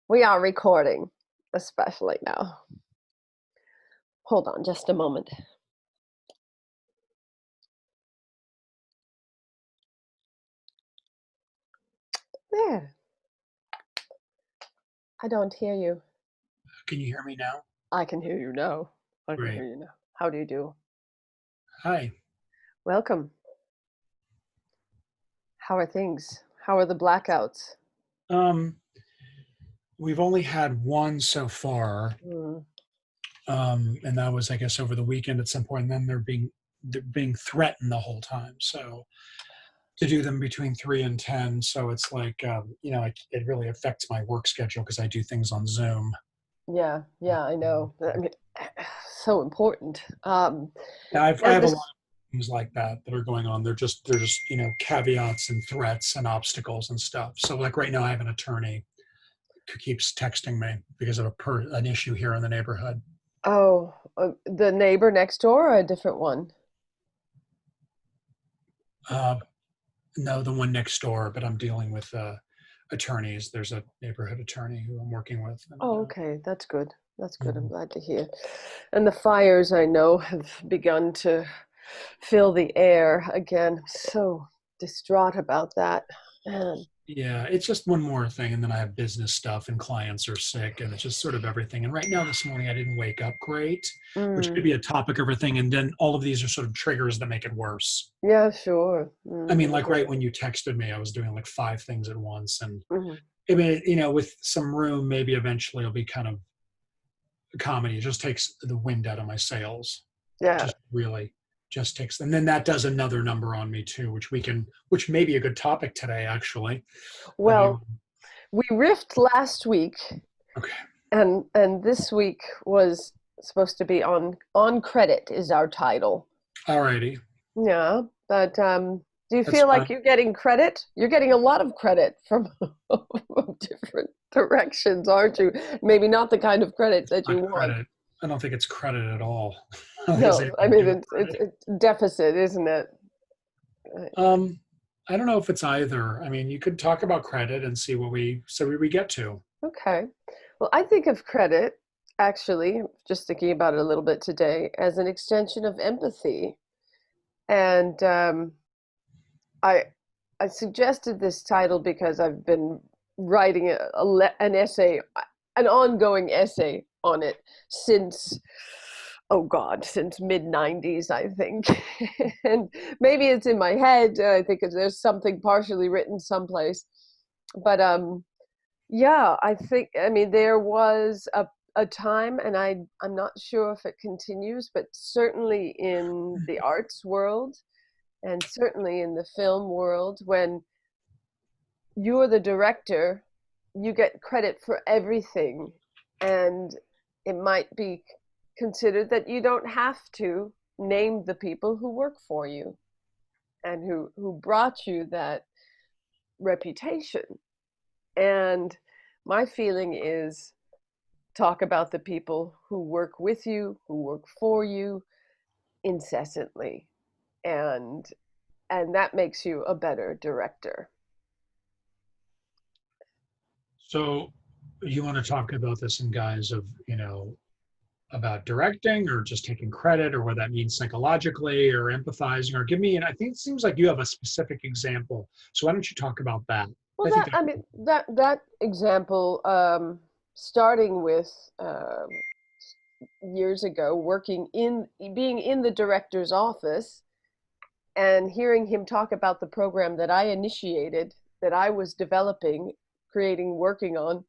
We are recording, especially now. Hold on just a moment. There, I don't hear you. Can you hear me now? I can hear you now. I can hear Great. you now. How do you do? Hi. Welcome. How are things? How are the blackouts? Um, we've only had one so far, Mm. and that was, I guess, over the weekend at some point. And then they're being threatened the whole time. So to do them between 3 and 10, so it's like it really affects my work schedule because I do things on Zoom. Yeah, yeah, I know. I mean, so important. Yeah, I And have a lot this, of things like that that are going on. They're just caveats and threats and obstacles and stuff. So like right now, I have an attorney who keeps texting me because of an issue here in the neighborhood. oh, the neighbor next door or a different one? Uh, no, the one next door, but I'm dealing with attorneys. There's a neighborhood attorney who I'm working with, and Oh, okay, that's good. That's good. I'm mhm. glad to hear. And the fires I know have begun to fill the air again. I'm so distraught about that. Man. Yeah, it's just one more thing, and then I have business stuff, and clients are sick, and it's just sort of everything. And right now, this morning, I didn't wake up great, which could Mm, be a topic of everything. And then all of these are sort of triggers that make it worse. yeah, sure. I mean, Mm, like right when you texted me, I was doing like five things at once, and mm, I mean, with some room, maybe eventually it'll be kind of a comedy. It just takes the wind out of my sails. yeah. Just really just takes, and then that does another number on me too, which may be a good topic today, actually. That I Well, we riffed last week, Okay. and this week was supposed to be on credit is our title. Alrighty. Yeah, but do you That's feel fine. like you're getting credit? You're getting a lot of credit from different directions, aren't you? Maybe not the kind of credit It's that you not want. credit. I don't think it's credit at all. I don't think it's No, I anything to mean do with it's credit. it's deficit, isn't it? Um, I don't know if it's either. I mean, you could talk about credit and see where we get to. Okay. Well, I think of credit, actually, just thinking about it a little bit today, as an extension of empathy. And I I suggested this title because I've been writing an essay, an ongoing essay on it since, oh God, since mid 90s, I think. And maybe it's in my head. I think there's something partially written someplace. But yeah, I think, I mean, there was a time, and I'm not sure if it continues, but certainly in the arts world and certainly in the film world, when you're the director, you get credit for everything. And it might be considered that you don't have to name the people who work for you and who brought you that reputation. And my feeling is talk about the people who work with you, who work for you incessantly. And and that makes you a better director. So you want to talk about this in guise of, about directing or just taking credit or what that means psychologically or empathizing or give me, and I think it seems like you have a specific example. So why don't you talk about that? Well, I think that that I mean that example, starting with years ago, working in being in the director's office and hearing him talk about the program that I initiated, that I was developing, creating, working on,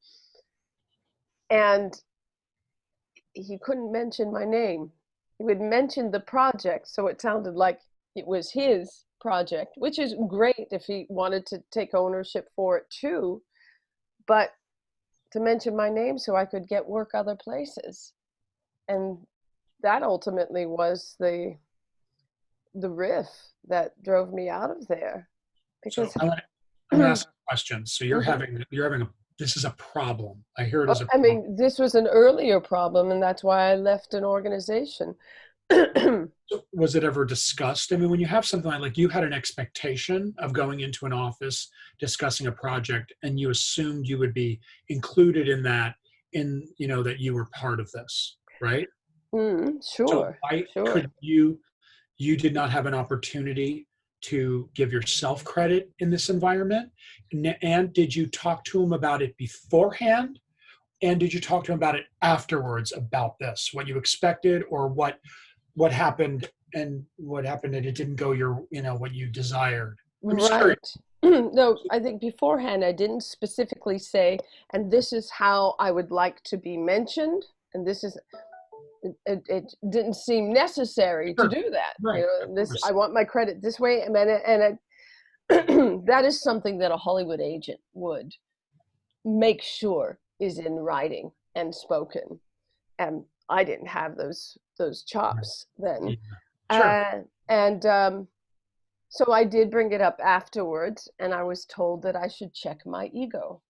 and he couldn't mention my name. He would mention the project, so it sounded like it was his project, which is great if he wanted to take ownership for it too. But to mention my name so I could get work other places. And that ultimately was the riff that drove me out of there so. because I'm gonna ask questions. So you're Mhm. having a this is a problem. I hear it as a I problem. mean, this was an earlier problem, and that's why I left an organization. So was it ever discussed? I mean, when you have something like you had an expectation of going into an office, discussing a project, and you assumed you would be included in that, that you were part of this, right? So Sure, why sure. could you did not have an opportunity to give yourself credit in this environment? And did you talk to him about it beforehand? And did you talk to him about it afterwards about this, what you expected or what happened and what happened and it didn't go what you desired? I'm just curious. Right. No, I think beforehand I didn't specifically say, and this is how I would like to be mentioned, and this is it didn't seem necessary to Sure. do that. Right. Of This course. I want my credit this way, and that is something that a Hollywood agent would make sure is in writing and spoken. And I didn't have those Right. chops then. Yeah. Sure. And so I did bring it up afterwards, and I was told that I should check my ego.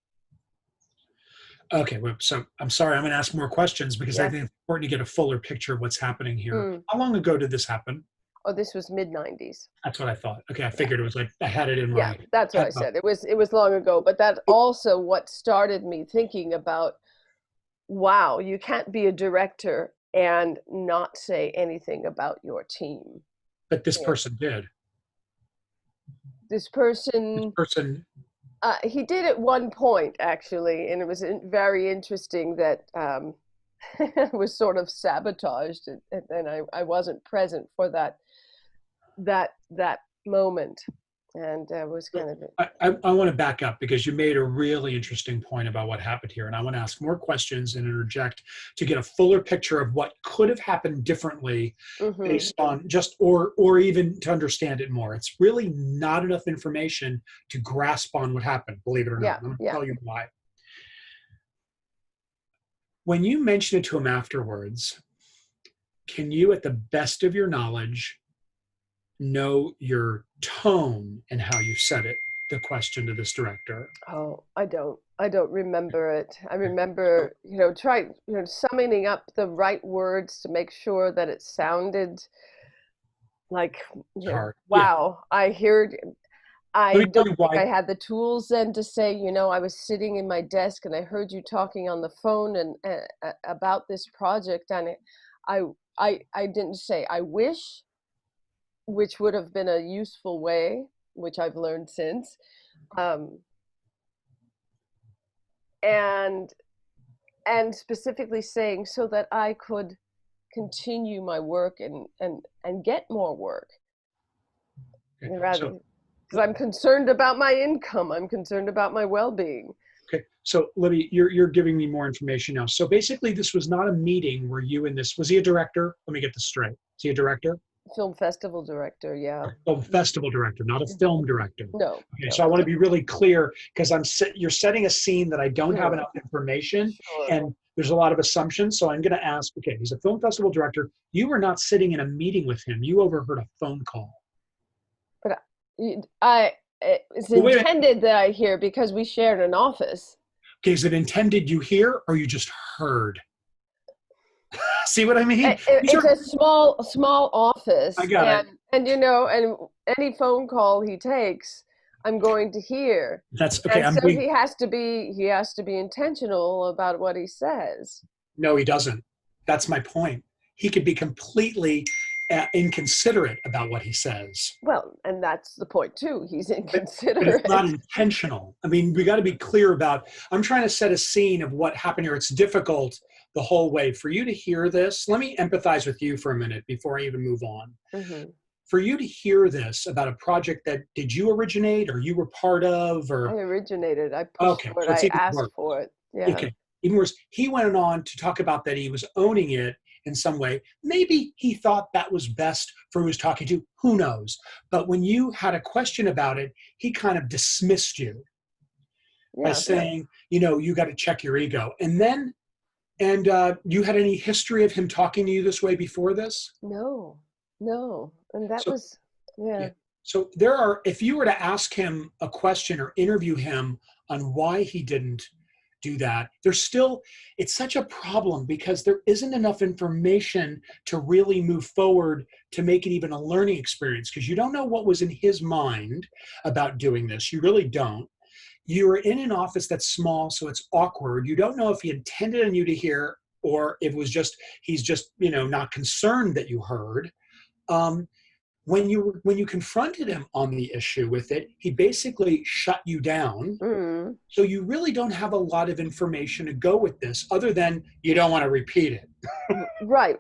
Okay. Well, so I'm sorry. I'm going to ask more questions because I Yeah. think it's important to get a fuller picture of what's happening here. Mm. How long ago did this happen? Oh, this was mid '90s. That's what I thought. Okay. I Yeah. figured it was like I had it in Yeah, my that's what head. I said. It was long ago, but that's also what started me thinking about, wow, you can't be a director and not say anything about your team. But this Yeah. person did. This This person, person. he did at one point actually, and it was very interesting that was sort of sabotaged, and I wasn't present for that moment, and was kind of I want to back up because you made a really interesting point about what happened here. And I want to ask more questions and interject to get a fuller picture of what could have happened differently hmm based on just, or even to understand it more. It's really not enough information to grasp on what happened, believe it or not. yeah, I'm going to yeah. tell you why. When you mention it to him afterwards, can you, at the best of your knowledge, know your tone and how you said it, the question to this director? Oh, I don't remember it. I So remember, summoning up the right words to make sure that it sounded like, it's hard. Yeah. wow, Let I me tell don't you think I why. had the tools then to say, I was sitting in my desk and I heard you talking on the phone and about this project, and I I didn't say I wish, which would have been a useful way, which I've learned since. Um, and specifically saying so that I could continue my work and get more work, Okay. So, rather, because I'm concerned about my income. I'm concerned about my well-being. okay. So, Libby, you're giving me more information now. So, basically, this was not a meeting where you and this was he a director? Let me get this straight. Is he a director? Film festival director, yeah. Oh, festival director, not a film director. No, Okay, so I no. want to be really clear because you're setting a scene that I don't have Sure, enough information, sure. and there's a lot of assumptions. So I'm going to ask. Okay, he's a film festival director. You were not sitting in a meeting with him. You overheard a phone call. But it's Well, wait a minute. intended that I hear because we shared an office. Okay, is it intended you hear or you just heard? See what I mean? These It's are. a small I office, got it. and any phone call he takes, I'm going to hear. That's okay. And I'm so being. he has to be intentional about what he says. No, he doesn't. That's my point. He could be completely inconsiderate about what he says. Well, and that's the point too. He's But it's not inconsiderate. intentional. I mean, we got to be clear about, I'm trying to set a scene of what happened here. It's difficult the whole way. For you to hear this, let me empathize with you for a minute before I even move on. hmm For you to hear this about a project that, did you originate or you were part of, I or, originated. I pushed okay, for it. so it's I even asked worse. for it. Yeah. Okay, even worse. He went on to talk about that he was owning it in some way. Maybe he thought that was best for who he was talking to. Who knows? But when you had a question about it, he kind of dismissed you by Yeah. saying, you got to check your ego. And then, you had any history of him talking to you this way before this? No. No. And that So, was, yeah. yeah. So if you were to ask him a question or interview him on why he didn't do that, there's still, it's such a problem because there isn't enough information to really move forward to make it even a learning experience, because you don't know what was in his mind about doing this. You really don't. You're in an office that's small, so it's awkward. You don't know if he intended on you to hear or if it was just, he's just, not concerned that you heard. Um, when you confronted him on the issue with it, he basically shut you down. Mm. So you really don't have a lot of information to go with this other than you don't want to repeat it. Right.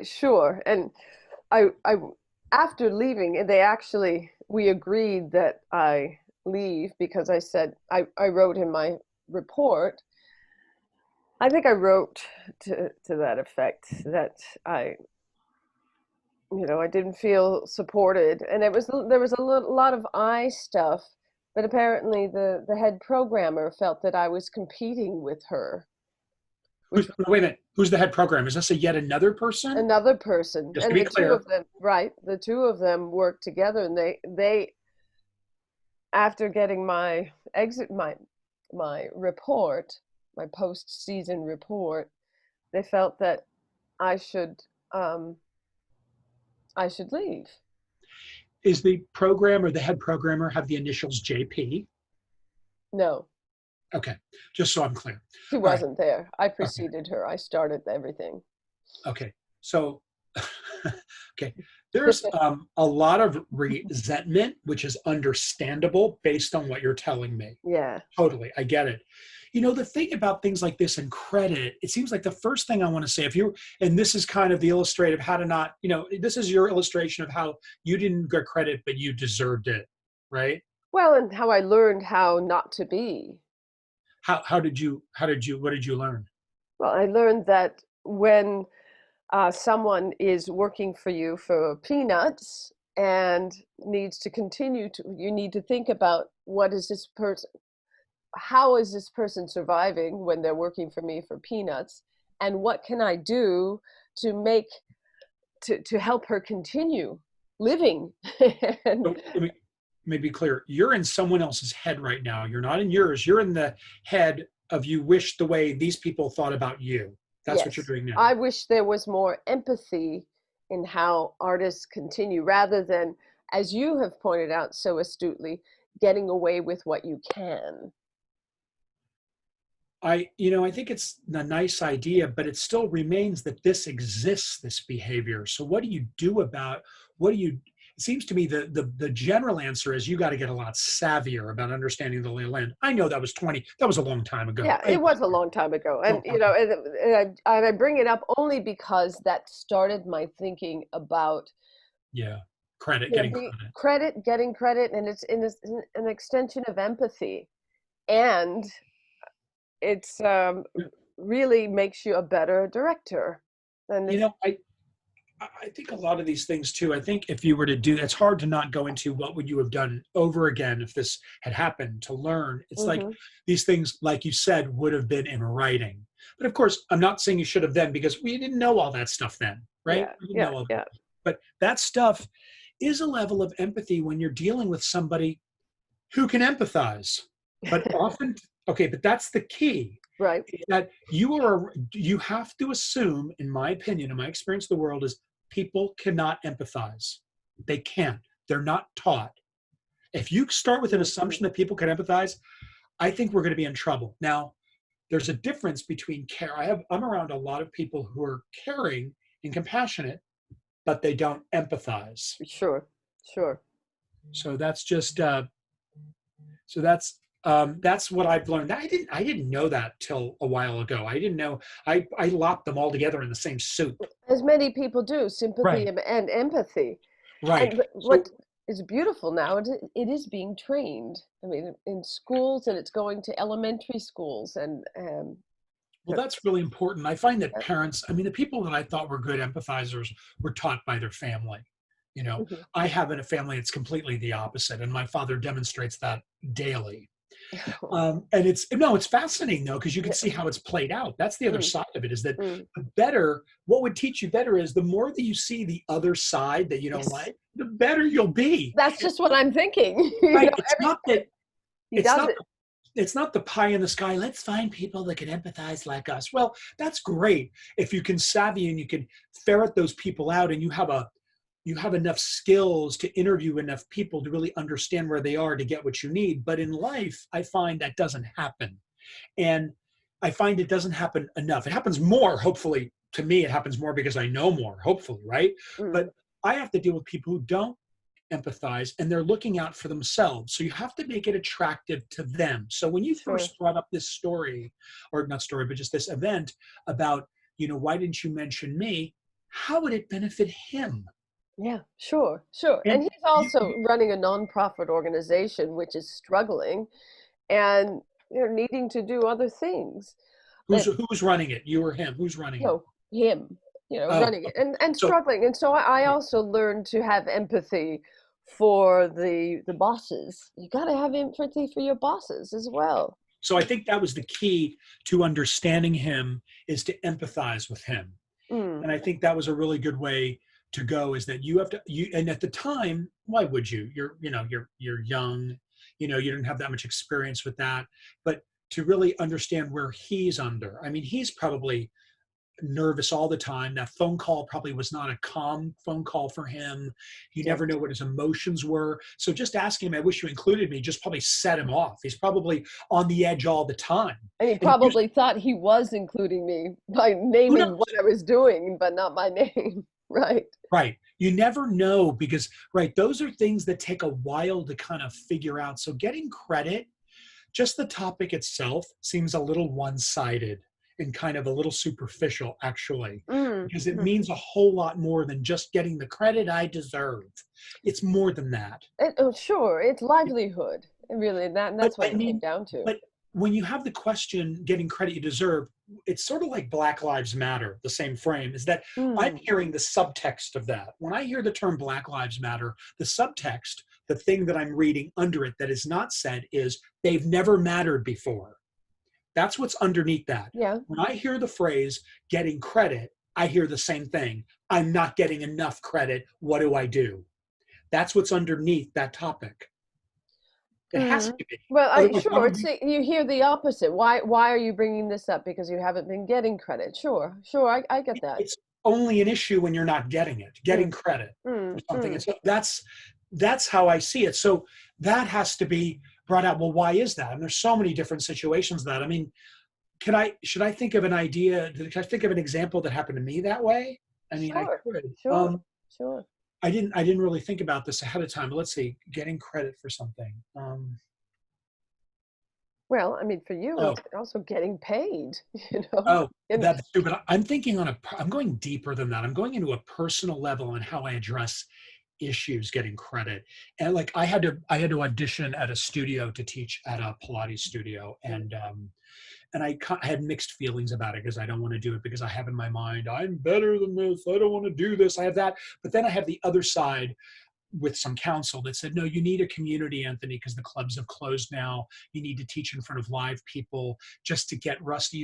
Sure. And I after leaving, we agreed that I leave because I said I wrote in my report. I think I wrote to that effect that I didn't feel supported, and there was a lot of I stuff, but apparently the head programmer felt that I was competing with her, which was Wait a minute. Who's the head programmer? Is this yet another person? another person, Just to and be the two clear. of them, right? The two of them worked together, and they after getting my report, my post-season report, they felt that I should um, I should leave. Is the programmer, the head programmer, have the initials JP? No, Okay, just so I'm clear. she All right. wasn't there. I Okay. preceded her. I started everything. Okay. So, okay, there's a lot of resentment, which is understandable based on what you're telling me. Yeah. Totally, I get it. The thing about things like this and credit, it seems like the first thing I want to say, and this is kind of the illustrative, how to not, this is your illustration of how you didn't get credit, but you deserved it, right? Well, and how I learned how not to be. What did you learn? Well, I learned that when someone is working for you for peanuts and needs to you need to think about how is this person surviving when they're working for me for peanuts, and what can I do to help her continue living? And, So, let me be clear. You're in someone else's head right now. You're not in yours. You're in the head of you wish the way these people thought about you. That's what you're yes, doing now. I wish there was more empathy in how artists continue rather than, as you have pointed out so astutely, getting away with what you can. I think it's a nice idea, but it still remains that this exists, this behavior. So what do you do about, it seems to me the general answer is you got to get a lot savvier about understanding the lay of land. I know that was a long time ago. Yeah, it was a long time ago. And, I bring it up only because that started my thinking about Yeah. Getting credit. getting credit, and it's an extension of empathy. And it's really makes you a better director. And I think a lot of these things too, I think if you were to do, it's hard to not go into what would you have done over again if this had happened to learn. It's like these things, like you said, would have been in writing. But of course, I'm not saying you should have then because we didn't know all that stuff then, right? Yeah. But that stuff is a level of empathy when you're dealing with somebody who can empathize. But often, okay, but that's the key. Right. That you have to assume, in my opinion, in my experience of the world, is people cannot empathize. They can't. They're not taught. If you start with an assumption that people can empathize, I think we're going to be in trouble. Now, there's a difference between care. I'm around a lot of people who are caring and compassionate, but they don't empathize. Sure. So that's just that's what I've learned. I didn't know that till a while ago. I didn't know. I lopped them all together in the same soup. As many people do, sympathy Right. and empathy. Right. And what is beautiful now, it is being trained. I mean, in schools, and it's going to elementary schools, and well, that's really important. I find that parents, the people that I thought were good empathizers were taught by their family. I have in a family it's completely the opposite, and my father demonstrates that daily. And it's fascinating though, because you can see how it's played out. That's the other side of it, is that what would teach you better is the more that you see the other side that you don't like, the better you'll be. That's just what I'm thinking. Right. It's not that it's not the pie in the sky. Let's find people that can empathize like us. Well, that's great if you can savvy and you can ferret those people out, and you have enough skills to interview enough people to really understand where they are to get what you need. But in life, I find that doesn't happen. And I find it doesn't happen enough. It happens more, hopefully. To me, it happens more because I know more, hopefully, right? Mm, But I have to deal with people who don't empathize and they're looking out for themselves. So you have to make it attractive to them. So when you sure. first brought up this story, or not story, but just this event about, why didn't you mention me? How would it benefit him? Yeah, sure, sure. And And he's also running a nonprofit organization which is struggling and needing to do other things. And who's running it? You or him? Who's running it? no, him, Oh, running it and so struggling. And so I also learned to have empathy for the bosses. You got to have empathy for your bosses as well. so I think that was the key to understanding him, is to empathize with him. Mm, And I think that was a really good way to go, is that you have to, and at the time, why would you? You're young, you didn't have that much experience with that, but to really understand where he's under. I mean, he's probably nervous all the time. That phone call probably was not a calm phone call for him. You yeah. never know what his emotions were. So just asking him, I wish you included me, just probably set him off. He's probably on the edge all the time. And he And probably thought he was including me by who naming knows? what I was doing, but not my name. Right. Right. You never know, because, right, those are things that take a while to kind of figure out. So getting credit, just the topic itself seems a little one-sided and kind of a little superficial, actually, Mm. because it means a whole lot more than just getting the credit I deserve. It's more than that. Oh, sure. It's livelihood. Really, But that's what I it came mean, down to. but when you have the question, getting credit you deserve, it's sort of like Black Lives Matter, the same frame, is that I'm Mm. hearing the subtext of that. When I hear the term Black Lives Matter, the subtext, the thing that I'm reading under it that is not said, is they've never mattered before. That's what's underneath that. Yeah. When I hear the phrase getting credit, I hear the same thing. I'm not getting enough credit. What do I do? That's what's underneath that topic. It has to Mm. be. Well, Otherwise, why sure. would It's you? you hear the opposite. Why are you bringing this up? Because you haven't been getting credit. Sure, sure. I get that. It's only an issue when you're not getting it, getting Mm. credit for Mm. something. And Mm. so that's how I see it. So that has to be brought out. Well, why is that? And there's so many different situations that, I mean, should I think of an idea? Can I think of an example that happened to me that way? I mean, I Sure, could. sure, sure. I didn't really think about this ahead of time, but let's see, getting credit for something. Well, I mean, for you, Oh, it's also getting paid. You know, oh, and that's true. But I'm thinking I'm going deeper than that. I'm going into a personal level on how I address issues getting credit. And like I had to audition at a studio to teach at a Pilates studio, and I had mixed feelings about it, because I don't want to do it because I have in my mind, I'm better than this. I don't want to do this. I have that. But then I have the other side with some counsel that said, no, you need a community, Anthony, because the clubs have closed now. You need to teach in front of live people just to get rusty.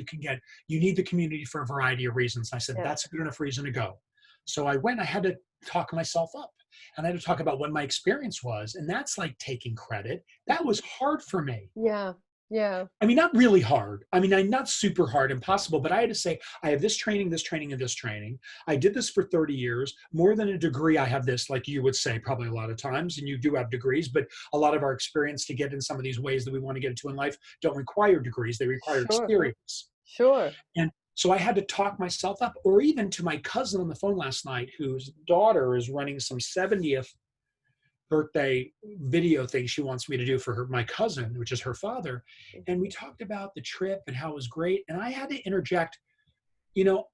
You need the community for a variety of reasons. I said, yeah, that's a good enough reason to go. So I went, I had to talk myself up, and I had to talk about what my experience was. And that's like taking credit. That was hard for me. yeah, yeah. I mean, not really hard. I mean, not super hard, impossible, but I had to say, I have this training, this training, and this training. I did this for 30 years, more than a degree. I have this, like you would say, probably a lot of times, and you do have degrees, but a lot of our experience to get in some of these ways that we want to get into in life don't require degrees. They require Sure, experience. sure. And so I had to talk myself up, or even to my cousin on the phone last night, whose daughter is running some 70th birthday video thing she wants me to do for my cousin, which is her father. And we talked about the trip and how it was great. And I had to interject,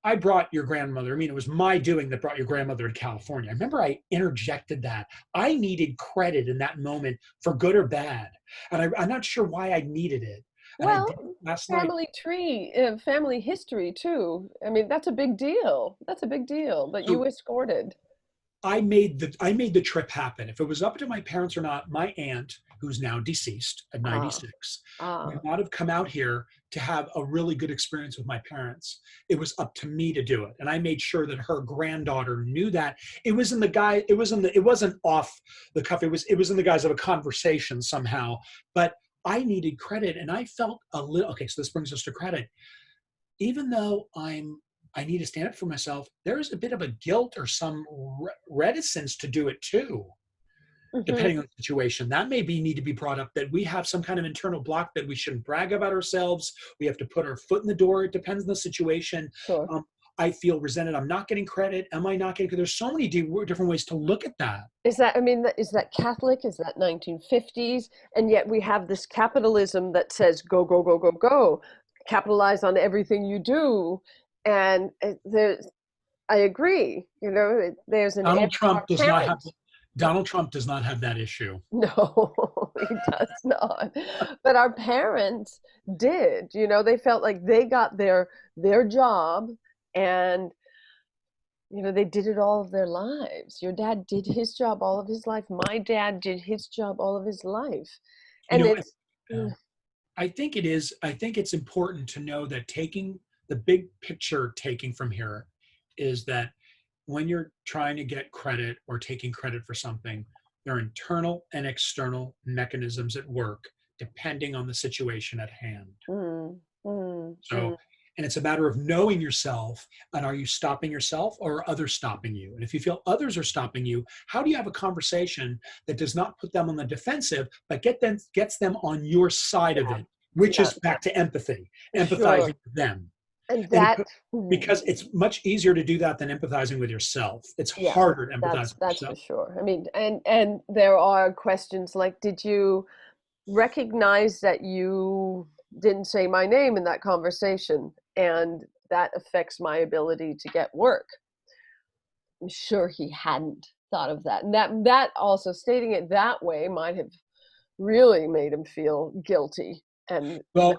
I brought your grandmother. I mean, it was my doing that brought your grandmother to California. I remember I interjected that. I needed credit in that moment, for good or bad. And I'm not sure why I needed it. And I did it Well, last night. family tree, family history too. I mean, that's a big deal. That's a big deal that you So escorted. I made the trip happen. If it was up to my parents or not, my aunt, who's now deceased at Ah, 96, would ah, not have come out here to have a really good experience with my parents. It was up to me to do it. And I made sure that her granddaughter knew that. It wasn't off the cuff. It was in the guise of a conversation somehow. But I needed credit and I felt a little, okay, so this brings us to credit. Even though I need to stand up for myself, there's a bit of a guilt or some reticence to do it too, Hmm. depending on the situation. That may be need to be brought up, that we have some kind of internal block that we shouldn't brag about ourselves. We have to put our foot in the door. It depends on the situation. Sure. Um, I feel resented. I'm not getting credit. Am I not getting? Because there's so many different ways to look at that. Is that, I mean, is that Catholic? Is that 1950s? And yet we have this capitalism that says go, go, go, go, go, capitalize on everything you do. And there's, I agree, there's an Donald our Trump does not have. parents. Donald Trump does not have that issue. No, he does not. But our parents did, they felt like they got their job, and they did it all of their lives. Your dad did his job all of his life. My dad did his job all of his life. You And know, it's, uh, I think it is. I think it's important to know that taking the big picture, taking from here, is that when you're trying to get credit or taking credit for something, there are internal and external mechanisms at work depending on the situation at hand. mm, mm, So, mm, and it's a matter of knowing yourself, and are you stopping yourself or are others stopping you? And if you feel others are stopping you, how do you have a conversation that does not put them on the defensive, but gets them on your side of yeah, it, which yeah, is back to empathy, sure. empathizing with them. And And that, because it's much easier to do that than empathizing with yourself. It's yeah, harder to empathize with that's for yourself. sure. I mean, and there are questions like, did you recognize that you didn't say my name in that conversation, and that affects my ability to get work? I'm sure he hadn't thought of that, and that also, stating it that way, might have really made him feel guilty, and that Well,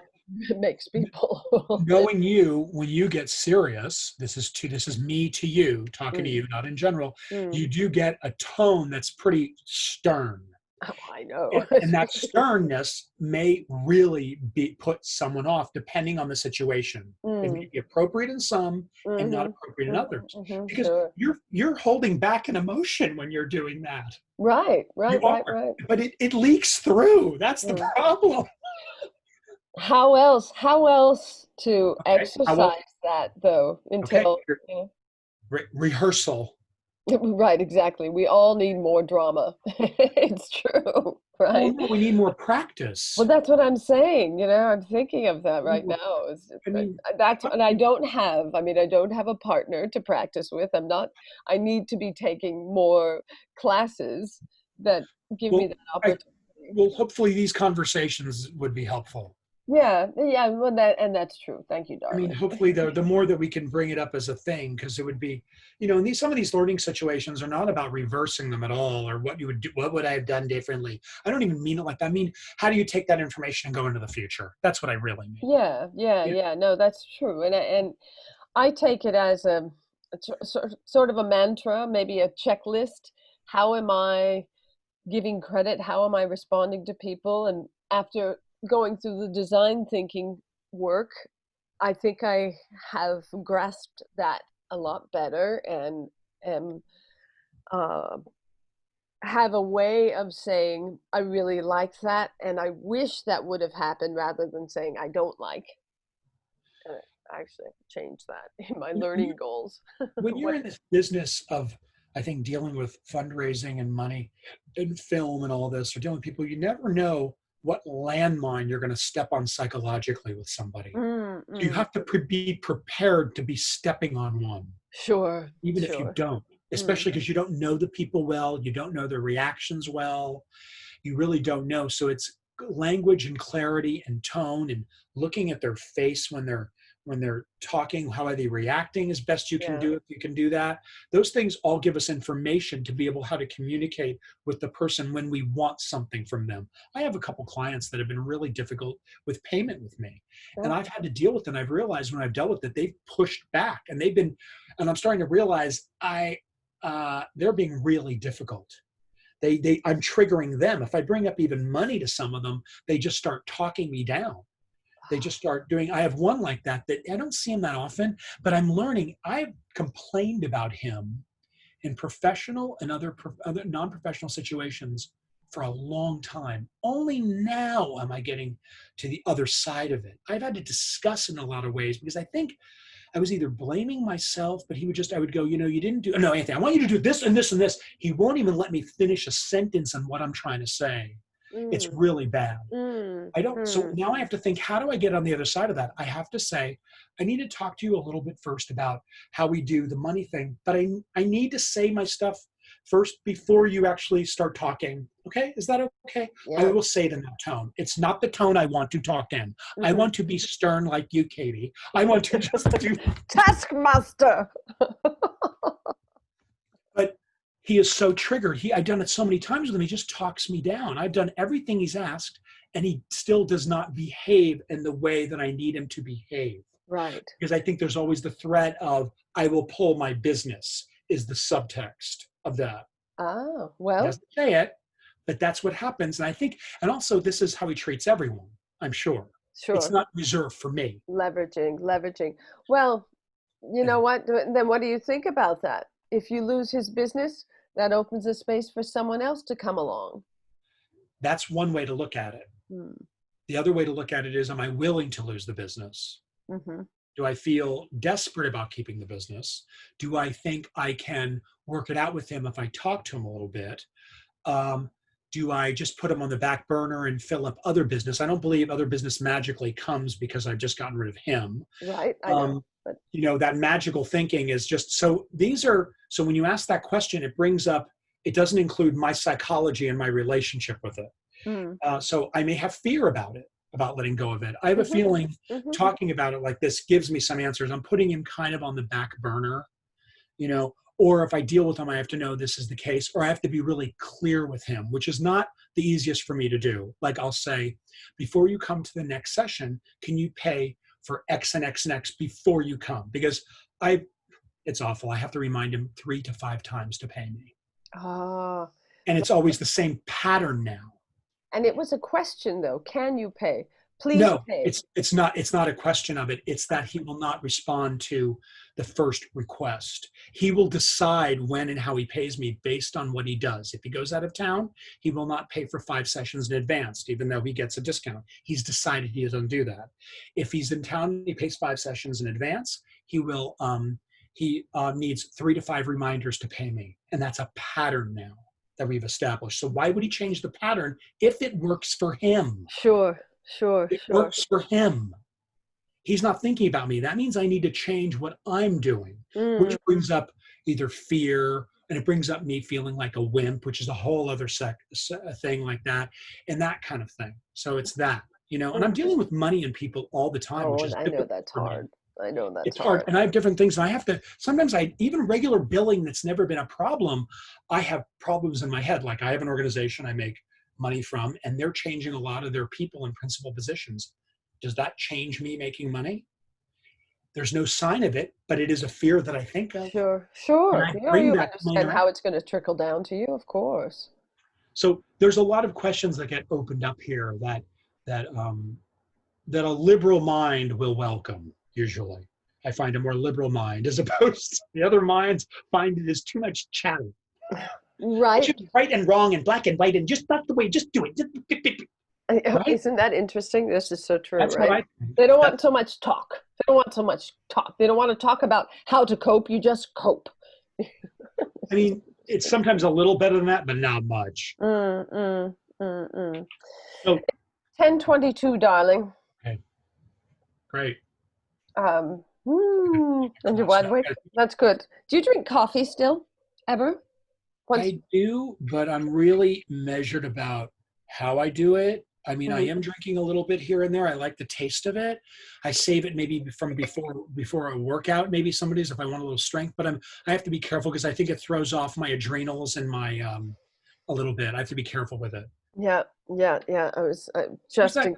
makes people knowing you, when you get serious, this is me to you, talking to mm, you, not in general, mm. you do get a tone that's pretty stern. Oh, I know. And that sternness may really be put someone off depending on the situation. It may Mm, be appropriate in some and not mhm, appropriate in mhm, others, mhm, because sure. you're holding back an emotion when you're doing that. Right, You right, right, are, right. but it leaks through. That's the Mm. problem. How else to Okay. How well? exercise that, though, Okay. until, you know Rehearsal. right, exactly. We all need more drama. It's true, Well, right? no, we need more Well, practice. that's what I'm saying, I'm thinking of that We need right more- now. Is I mean, that's, and practice- I don't have a partner to practice with. I need to be taking more classes that give me well, that I, opportunity. well, hopefully these conversations would be helpful. Yeah, yeah, well, that's true. Thank you, I mean, darling. hopefully the more that we can bring it up as a thing, because it would be, and some of these learning situations are not about reversing them at all, or what you would do, what would I have done differently? I don't even mean it like that. I mean, how do you take that information and go into the future? That's what I really mean. Yeah, yeah, Yeah. yeah. No, that's true. And I take it as sort of a mantra, maybe a checklist. How am I giving credit? How am I responding to people? And after going through the design thinking work, I think I have grasped that a lot better, and am uh, have a way of saying, I really like that, and I wish that would have happened, rather than saying, I don't like. I actually have to change that in my When learning you're, goals. when you're What? in this business of, I think, dealing with fundraising and money and film and all this, or dealing with people, you never know what landmine you're going to step on psychologically with somebody. Mm, So you mm. have to be prepared to be stepping on one, Sure, even if you sure. don't, Mm, especially because you don't know the people well, you don't know their reactions well, you really don't know. So it's language and clarity and tone and looking at their face when they're talking, how are they reacting as best you can yeah. do, if you can do that. Those things all give us information to be able how to communicate with the person when we want something from them. I have a couple clients that have been really difficult with payment with me, and Oh, I've had to deal with them. I've realized when I've dealt with it, they've pushed back, and I'm starting to realize they're being really difficult. I'm triggering them. If I bring up even money to some of them, they just start talking me down. They just start doing. I have one like that I don't see him that often, but I'm learning. I've complained about him in professional and other non-professional situations for a long time. Only now am I getting to the other side of it. I've had to discuss in a lot of ways because I think I was either blaming myself, but I would go, you didn't do, no, Anthony, I want you to do this and this and this. He won't even let me finish a sentence on what I'm trying to say. It's Mm, really bad. So mm. now I have to think, how do I get on the other side of that? I have to say, I need to talk to you a little bit first about how we do the money thing, but I need to say my stuff first before you actually start talking. Okay? Is that okay? I Yeah. will say it in that tone. It's not the tone I want to talk in. I Mhm. want to be stern like you, Katie. I want to just do, Taskmaster. but he is so triggered. I've done it so many times with him. He just talks me down. I've done everything he's asked, and he still does not behave in the way that I need him to behave. Right. Because I think there's always the threat of, I will pull my business, is the subtext of that. Oh, He well, doesn't say it, but that's what happens. And I think, and also this is how he treats everyone, I'm sure. It's sure. not reserved for me. Leveraging. Well, you Yeah. know what? Then what do you think about that? If you lose his business, that opens a space for someone else to come along. That's one way to look at it. Hmm. The other way to look at it is, am I willing to lose the business? Mm-hmm. Do I feel desperate about keeping the business? Do I think I can work it out with him if I talk to him a little bit? Um, do I just put him on the back burner and fill up other business? I don't believe other business magically comes because I've just gotten rid of him. Right, I know. Um, But that magical thinking is just so. So when you ask that question, it brings up. It doesn't include my psychology and my relationship with it. mm, So I may have fear about it, about letting go of it. I have a hmm feeling hmm talking about it like this gives me some answers. I'm putting him kind of on the back burner, or if I deal with him, I have to know this is the case, or I have to be really clear with him, which is not the easiest for me to do. Like I'll say, before you come to the next session, can you pay for X and X and X before you come? Because it's awful. I have to remind him 3 to 5 times to pay me. ah, And it's always the same pattern now. and it was a question though. Can you pay? Please No, pay. it's not a question of it. It's that he will not respond to the first request. He will decide when and how he pays me based on what he does. If he goes out of town, he will not pay for 5 sessions in advance, even though he gets a discount. He's decided he doesn't do that. If he's in town, he pays 5 sessions in advance. He needs 3 to 5 reminders to pay me, and that's a pattern now that we've established. So why would he change the pattern if it works for him? Sure, sure, It sure. works for him. He's not thinking about me. That means I need to change what I'm doing, Mm, which brings up either fear, and it brings up me feeling like a wimp, which is a whole other thing like that, and that kind of thing. So it's that, and I'm mhm. dealing with money and people all the time, Oh, which and is I know difficult that's for me. hard. I know that's It's hard. hard. And I have different things. And I have to, sometimes even regular billing that's never been a problem, I have problems in my head. Like I have an organization I make money from, and they're changing a lot of their people in principal positions. Does that change me making money? There's no sign of it, but it is a fear that I think of. Sure, And sure. I You know, bring you that to my understand how interaction. it's going to trickle down to you, of course. So there's a lot of questions that get opened up here that that a liberal mind will welcome, usually. I find a more liberal mind as opposed to the other minds find it is too much chatter. It Right. should be right and wrong and black and white and just not the way, just do it. Right? Isn't that interesting? This is so true, That's what right? I think. They don't want so much talk. They don't want so much talk. They don't want to talk about how to cope. You just cope. I mean, it's sometimes a little better than that, but not much. Mm, mm, mm, mm. So, 10:22, darling. okay, great. And you're Class wide now. awake. That's good. Do you drink coffee still? Ever? Once? I do, but I'm really measured about how I do it. I mean, I Mhm. am drinking a little bit here and there. I like the taste of it. I save it maybe from before a workout, maybe somebody's if I want a little strength. But I have to be careful because I think it throws off my adrenals and my a little bit. I have to be careful with it. Yeah, yeah. I What's just that?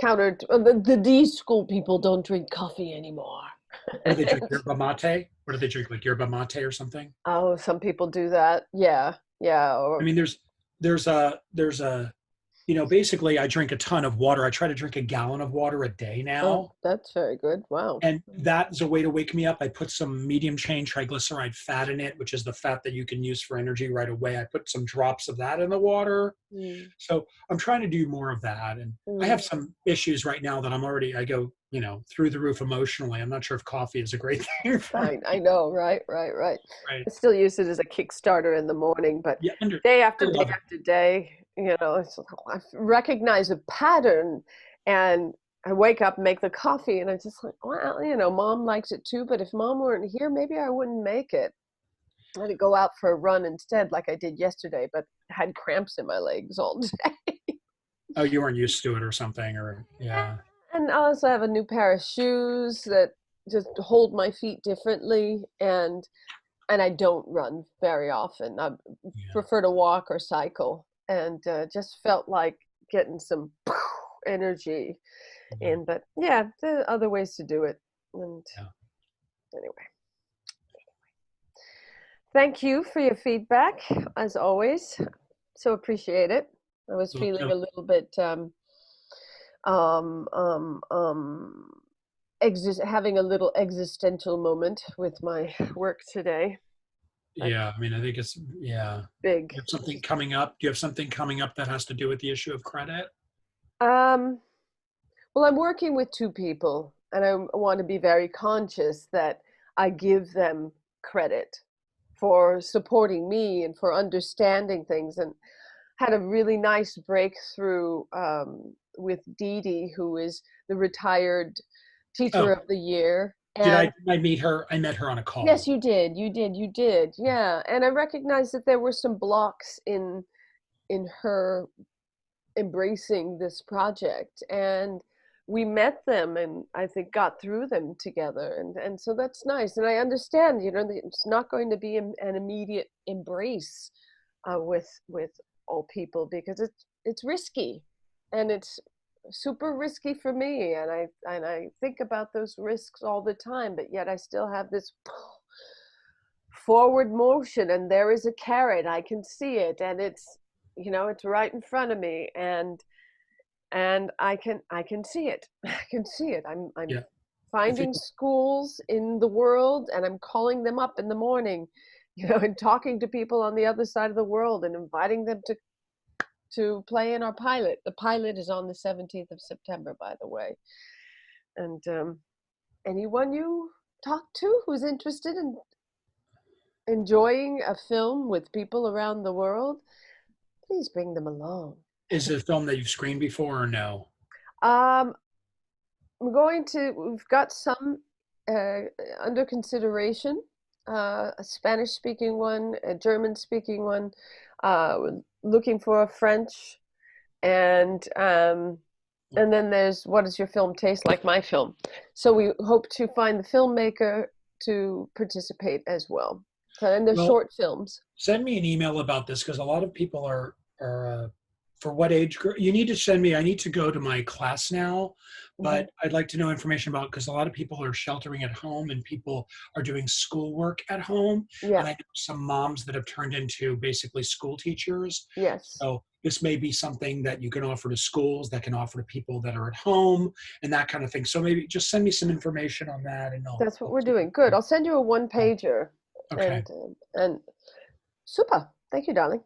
encountered the D school people don't drink coffee anymore. What do they drink? Yerba mate? What do they drink? Like yerba mate or something? Oh, some people do that. Yeah, yeah. I Or mean, there's a basically I drink a ton of water. I try to drink a gallon of water a day Oh, now. that's very good. Wow. And that's a way to wake me up. I put some medium chain triglyceride fat in it, which is the fat that you can use for energy right away. I put some drops of that in the water. Mm, So I'm trying to do more of that. And I mm. have some issues right now that I go, through the roof emotionally. I'm not sure if coffee is a great thing for me. I know, right, right, right. Right. I still use it as a Kickstarter in the morning, but Yeah. day I after day love it. after day, I recognize a pattern, and I wake up, make the coffee, and I just like, well, mom likes it too, but if mom weren't here, maybe I wouldn't make it. I'd go out for a run instead, like I did yesterday, but had cramps in my legs all day. Oh, you weren't used to it or something, or yeah. And I also have a new pair of shoes that just hold my feet differently, and I don't run very often. I Yeah. prefer to walk or cycle, and just felt like getting some energy Yeah. in. But yeah, there are other ways to do it. And Yeah. anyway, thank you for your feedback, as always. So appreciate it. I was Well, feeling a little bit um, um, um, having a little existential moment with my work today. Like yeah. I mean, I think it's, yeah. big. You have something coming up? Do you have something coming up that has to do with the issue of credit? Um, well, I'm working with two people, and I want to be very conscious that I give them credit for supporting me and for understanding things. And had a really nice breakthrough with Dee Dee, who is the retired teacher Oh, of the year. did And I meet her? I met her on a yes, call. you did, you did, yeah. And I recognized that there were some blocks in her embracing this project, and we met them, and I think got through them together, and so that's nice. And I understand, that it's not going to be an immediate embrace with all people, because it's risky, and it's super risky for me, and I think about those risks all the time, but yet I still have this forward motion, and there is a carrot. I can see it, and it's right in front of me, and I can see it. I can see it. I'm Yeah. I think finding schools in the world, and I'm calling them up in the morning, and talking to people on the other side of the world, and inviting them to play in our pilot. The pilot is on the 17th of September, by the way. And anyone you talk to who's interested in enjoying a film with people around the world, please bring them along. is it a film that you've screened before or no? Um, we've got some uh, under consideration, a Spanish speaking one, a German speaking one, we're looking for a French, and then there's What Does Your Film Taste Like? My Film. So we hope to find the filmmaker to participate as well. So, and they're Well, short films. send me an email about this because a lot of people are for what age group you need to send me. I need to go to my class now, Hmm. but I'd like to know information about because a lot of people are sheltering at home and people are doing schoolwork at home. Yeah, And I know some moms that have turned into basically school teachers. yes. So this may be something that you can offer to schools that can offer to people that are at home and that kind of thing. So maybe just send me some information on that and That's what I'll we're keep doing. Good. it. I'll send you a one pager, Okay. and super. Thank you, darling.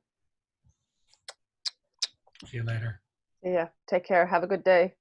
See you later. Yeah. Take care. Have a good day.